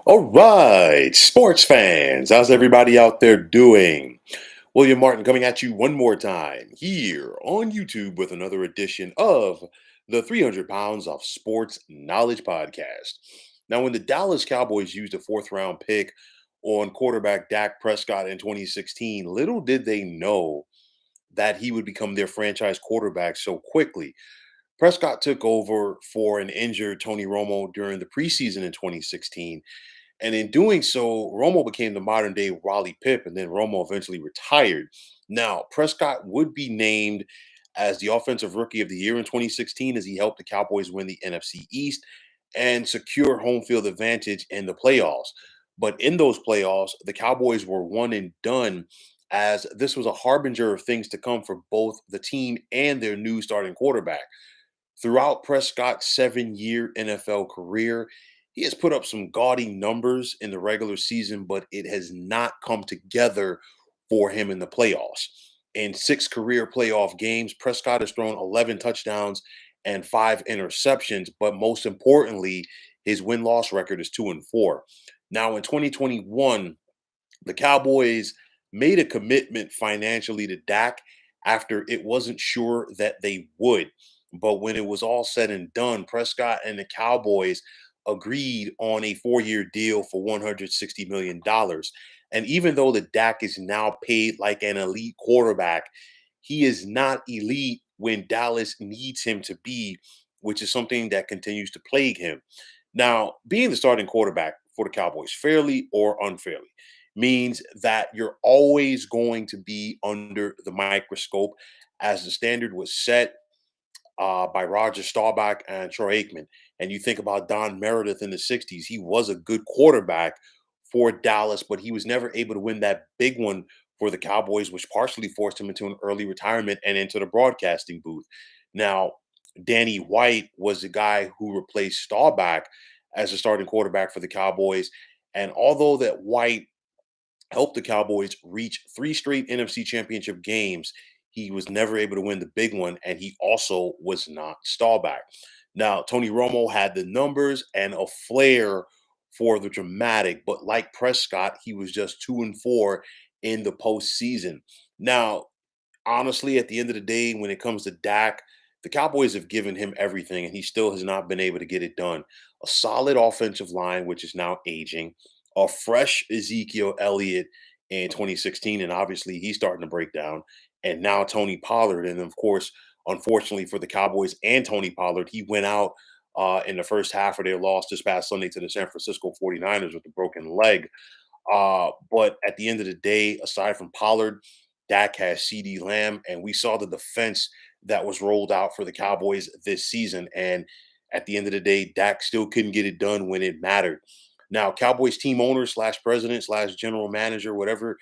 All right, sports fans, how's everybody out there doing? William Martin coming at you one more time here on YouTube with another edition of the 300 Pounds of Sports Knowledge Podcast. Now, when the Dallas Cowboys used a fourth round pick on quarterback Dak Prescott in 2016, little did they know that he would become their franchise quarterback so quickly. Prescott took over for an injured Tony Romo during the preseason in 2016, and in doing so, Romo became the modern day Wally Pip, and then Romo eventually retired. Now, Prescott would be named as the Offensive Rookie of the Year in 2016 as he helped the Cowboys win the NFC East and secure home field advantage in the playoffs. But in those playoffs, the Cowboys were one and done, as this was a harbinger of things to come for both the team and their new starting quarterback. Throughout Prescott's 7-year NFL career, he has put up some gaudy numbers in the regular season, but it has not come together for him in the playoffs. In 6 career playoff games, Prescott has thrown 11 touchdowns and 5 interceptions, but most importantly, his win-loss record is 2-4. Now, in 2021, the Cowboys made a commitment financially to Dak after it wasn't sure that they would. But when it was all said and done, Prescott and the Cowboys agreed on a 4-year deal for $160 million. And even though the Dak is now paid like an elite quarterback, he is not elite when Dallas needs him to be, which is something that continues to plague him. Now, being the starting quarterback for the Cowboys, fairly or unfairly, means that you're always going to be under the microscope, as the standard was set by Roger Staubach and Troy Aikman. And you think about Don Meredith in the 60s, he was a good quarterback for Dallas, but he was never able to win that big one for the Cowboys, which partially forced him into an early retirement and into the broadcasting booth. Now, Danny White was the guy who replaced Staubach as a starting quarterback for the Cowboys. And although that White helped the Cowboys reach 3 straight NFC championship games, he was never able to win the big one, and he also was not Staubach. Now, Tony Romo had the numbers and a flair for the dramatic, but like Prescott, he was just 2-4 in the postseason. Now, honestly, at the end of the day, when it comes to Dak, the Cowboys have given him everything, and he still has not been able to get it done. A solid offensive line, which is now aging, a fresh Ezekiel Elliott in 2016, and obviously he's starting to break down. And now Tony Pollard, and of course, unfortunately for the Cowboys and Tony Pollard, he went out in the first half of their loss this past Sunday to the San Francisco 49ers with a broken leg. But at the end of the day, aside from Pollard, Dak has CD Lamb, and we saw the defense that was rolled out for the Cowboys this season. And at the end of the day, Dak still couldn't get it done when it mattered. Now, Cowboys team owner slash president slash general manager, whatever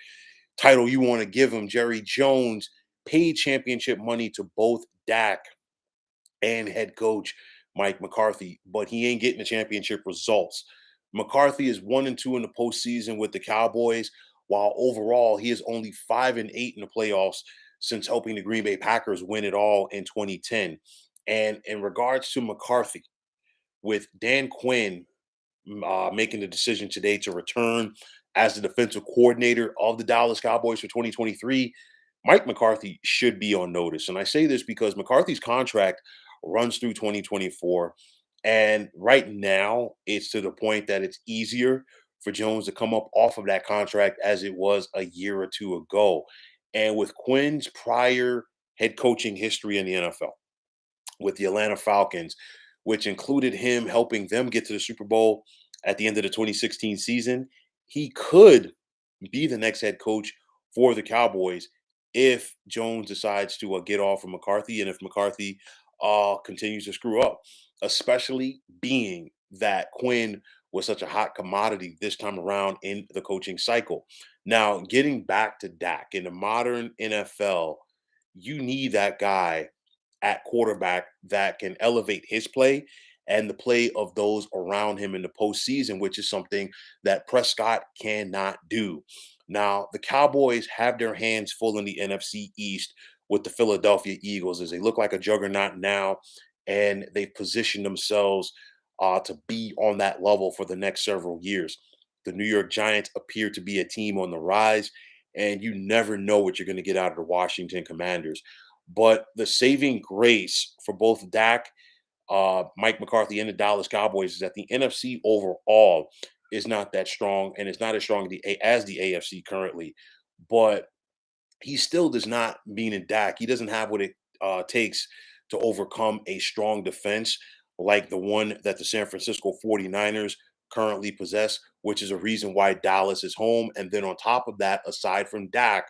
title you want to give him, Jerry Jones, paid championship money to both Dak and head coach Mike McCarthy, but he ain't getting the championship results. McCarthy is 1-2 in the postseason with the Cowboys, while overall he is only 5-8 in the playoffs since helping the Green Bay Packers win it all in 2010. And in regards to McCarthy, with Dan Quinn making the decision today to return as the defensive coordinator of the Dallas Cowboys for 2023, Mike McCarthy should be on notice. And I say this because McCarthy's contract runs through 2024. And right now, it's to the point that it's easier for Jones to come up off of that contract as it was a year or two ago. And with Quinn's prior head coaching history in the NFL, with the Atlanta Falcons, which included him helping them get to the Super Bowl at the end of the 2016 season, he could be the next head coach for the Cowboys if Jones decides to get off of McCarthy and if McCarthy continues to screw up, especially being that Quinn was such a hot commodity this time around in the coaching cycle. Now, getting back to Dak in the modern NFL, you need that guy at quarterback that can elevate his play and the play of those around him in the postseason, which is something that Prescott cannot do. Now, the Cowboys have their hands full in the NFC East with the Philadelphia Eagles as they look like a juggernaut now, and they've positioned themselves to be on that level for the next several years. The New York Giants appear to be a team on the rise, and you never know what you're going to get out of the Washington Commanders. But the saving grace for both Dak, Mike McCarthy, and the Dallas Cowboys is that the NFC overall is not that strong, and it's not as strong as the AFC currently. But he still does not mean in Dak. He doesn't have what it takes to overcome a strong defense like the one that the San Francisco 49ers currently possess, which is a reason why Dallas is home. And then on top of that, aside from Dak,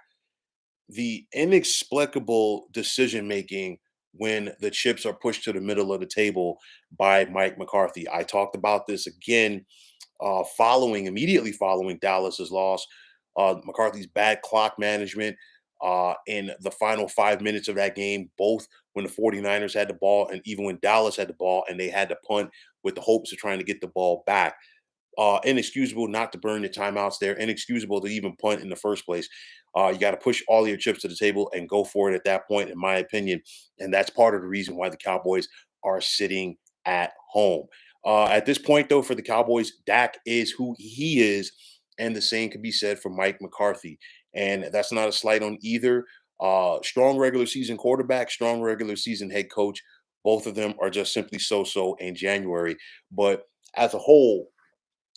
the inexplicable decision making when the chips are pushed to the middle of the table by Mike McCarthy. I talked about this again immediately following Dallas's loss. McCarthy's bad clock management in the final 5 minutes of that game, both when the 49ers had the ball and even when Dallas had the ball and they had to punt with the hopes of trying to get the ball back. Inexcusable not to burn your timeouts there. Inexcusable to even punt in the first place. You got to push all your chips to the table and go for it at that point, in my opinion. And that's part of the reason why the Cowboys are sitting at home. At this point, though, for the Cowboys, Dak is who he is, and the same can be said for Mike McCarthy. And that's not a slight on either. Strong regular season quarterback, strong regular season head coach. Both of them are just simply so in January. But as a whole,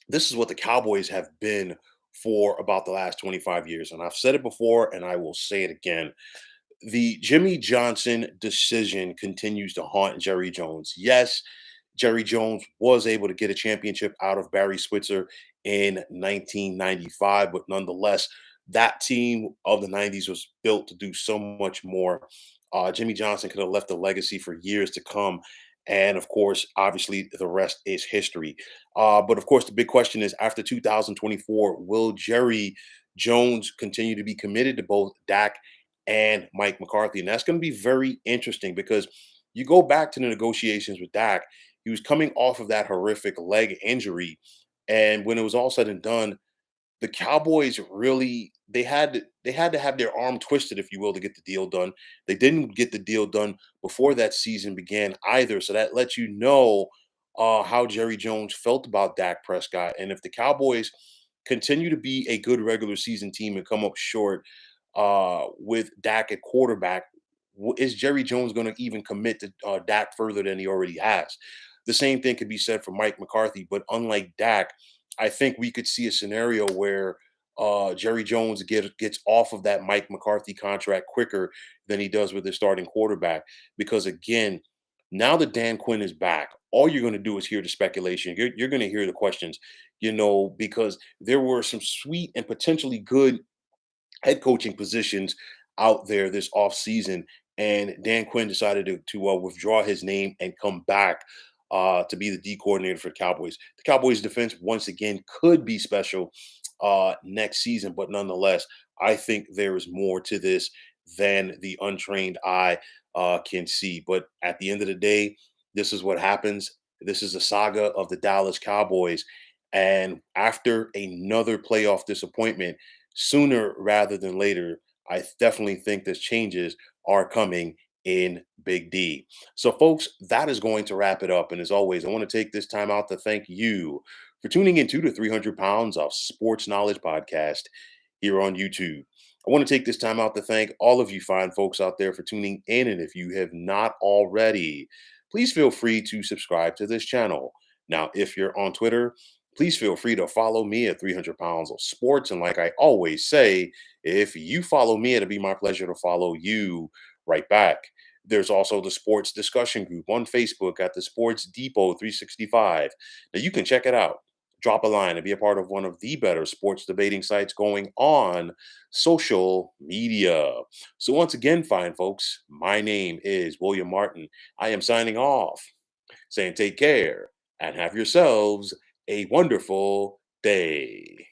this is what the Cowboys have been for about the last 25 years. And I've said it before and I will say it again. The Jimmy Johnson decision continues to haunt Jerry Jones. Yes, Jerry Jones was able to get a championship out of Barry Switzer in 1995, but nonetheless, that team of the 90s was built to do so much more. Jimmy Johnson could have left a legacy for years to come. And of course, obviously, the rest is history. But of course, the big question is after 2024, will Jerry Jones continue to be committed to both Dak and Mike McCarthy? And that's going to be very interesting because you go back to the negotiations with Dak, he was coming off of that horrific leg injury. And when it was all said and done, the Cowboys really they had to have their arm twisted, if you will, to get the deal done. They didn't get the deal done before that season began either. So that lets you know how Jerry Jones felt about Dak Prescott. And if the Cowboys continue to be a good regular season team and come up short with Dak at quarterback, is Jerry Jones going to even commit to Dak further than he already has? The same thing could be said for Mike McCarthy, but unlike Dak, I think we could see a scenario where Jerry Jones gets off of that Mike McCarthy contract quicker than he does with his starting quarterback. Because again, now that Dan Quinn is back, all you're going to do is hear the speculation. You're going to hear the questions, because there were some sweet and potentially good head coaching positions out there this offseason. And Dan Quinn decided to withdraw his name and come back to be the D coordinator for the Cowboys. The Cowboys defense, once again, could be special next season, but nonetheless, I think there is more to this than the untrained eye can see. But at the end of the day, this is what happens. This is a saga of the Dallas Cowboys. And after another playoff disappointment, sooner rather than later, I definitely think this changes are coming in Big D. So, folks, that is going to wrap it up. And as always, I want to take this time out to thank you for tuning into the 300 Pounds of Sports Knowledge podcast here on YouTube. I want to take this time out to thank all of you fine folks out there for tuning in. And if you have not already, please feel free to subscribe to this channel. Now, if you're on Twitter, please feel free to follow me at 300 Pounds of Sports. And like I always say, if you follow me, it'll be my pleasure to follow you right back. There's also the sports discussion group on Facebook at the Sports Depot 365. Now you can check it out. Drop a line and be a part of one of the better sports debating sites going on social media. So once again, fine folks, my name is William Martin. I am signing off, saying take care and have yourselves a wonderful day.